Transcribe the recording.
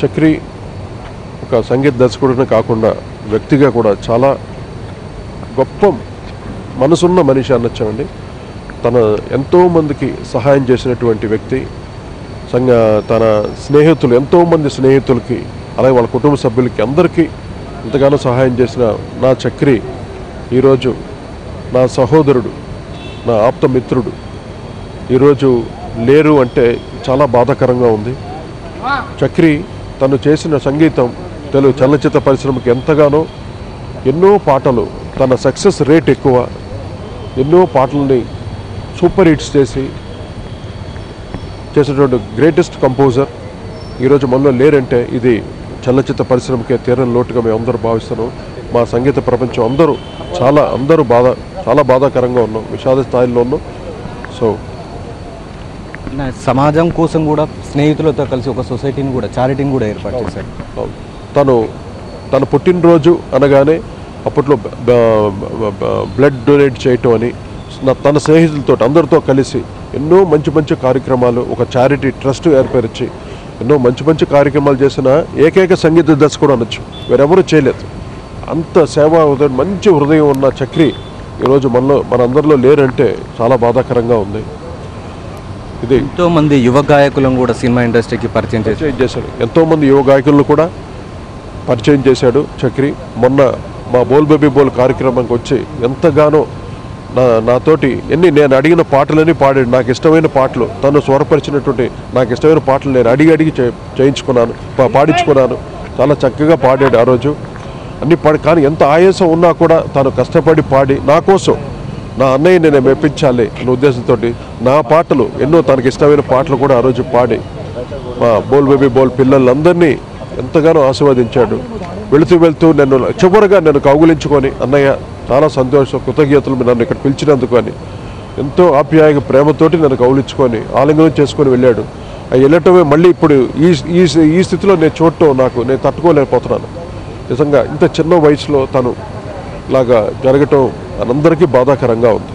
చక్రి ఒక సంగీత దర్శకుడిని కాకుండా వ్యక్తిగా కూడా చాలా గొప్ప మనసున్న మనిషి అనొచ్చామండి. తన ఎంతోమందికి సహాయం చేసినటువంటి వ్యక్తి. తన స్నేహితులు ఎంతోమంది స్నేహితులకి అలాగే వాళ్ళ కుటుంబ సభ్యులకి అందరికీ ఎంతగానో సహాయం చేసిన నా చక్రి ఈరోజు నా సహోదరుడు, నా ఆప్త మిత్రుడు ఈరోజు లేరు అంటే చాలా బాధాకరంగా ఉంది. చక్రి తను చేసిన సంగీతం తెలుగు చలనచిత్ర పరిశ్రమకి ఎంతగానో ఎన్నో పాటలు, తన సక్సెస్ రేట్ ఎక్కువ, ఎన్నో పాటలని సూపర్ హిట్స్ చేసినటువంటి గ్రేటెస్ట్ కంపోజర్ ఈరోజు మనలో లేరంటే ఇది చలనచిత్ర పరిశ్రమకే తీరని లోటుగా మేము అందరూ భావిస్తున్నాం. మా సంగీత ప్రపంచం అందరూ చాలా బాధాకరంగా ఉన్నాం, విషాద స్థాయిలో ఉన్నాం. సో సమాజం కోసం కూడా స్నేహితులతో కలిసి ఒక సొసైటీని కూడా, చారిటీని కూడా ఏర్పాటు చేశారు. తన పుట్టినరోజు అనగానే అప్పట్లో బ్లడ్ డొనేట్ చేయటం అని తన స్నేహితులతో అందరితో కలిసి ఎన్నో మంచి కార్యక్రమాలు, ఒక చారిటీ ట్రస్ట్ ఏర్పరిచి ఎన్నో మంచి కార్యక్రమాలు చేసిన ఏకైక సంగీత దర్శకుడు అనొచ్చు, వేరెవరూ చేయలేదు. అంత సేవా హృదయం, మంచి హృదయం ఉన్న చక్రి ఈరోజు మనందరిలో లేరంటే చాలా బాధాకరంగా ఉంది. ఇది ఎంతోమంది యువ గాయకులను కూడా సినిమా ఇండస్ట్రీకి పరిచయం చేశాడు. ఎంతోమంది యువ గాయకులను కూడా పరిచయం చేశాడు చక్రి. మొన్న మా బోల్ బేబీ బోల్ కార్యక్రమానికి వచ్చి ఎంతగానో నాతోటి నేను అడిగిన పాటలని పాడాడు. నాకు ఇష్టమైన పాటలు, తను స్వరపరిచినటువంటి నాకు ఇష్టమైన పాటలు నేను అడిగి పాడించుకున్నాను. చాలా చక్కగా పాడాడు ఆ రోజు అన్ని కానీ ఎంత ఆయాసం ఉన్నా కూడా తను కష్టపడి పాడి నా కోసం, నా అన్నయ్య నేను మెప్పించాలి అనే ఉద్దేశంతో నా పాటలు ఎన్నో తనకి ఇష్టమైన పాటలు కూడా ఆ రోజు పాడి మా బోల్ బేబీ బోల్ పిల్లలందరినీ ఎంతగానో ఆశీర్వదించాడు. వెళుతూ చివరిగా నన్ను కౌగులించుకొని అన్నయ్య చాలా సంతోషం, కృతజ్ఞతలు నన్ను ఇక్కడ పిలిచినందుకు అని ఎంతో ఆప్యాయంగా ప్రేమతోటి నన్ను కౌలించుకొని ఆలింగనం చేసుకొని వెళ్ళాడు. వెళ్ళటమే మళ్ళీ ఇప్పుడు ఈ స్థితిలో నేను చూడటం నేను తట్టుకోలేకపోతున్నాను. నిజంగా ఇంత చిన్న వయసులో తను ఇలాగా జరగటం అందరికీ బాధాకరంగా ఉంది.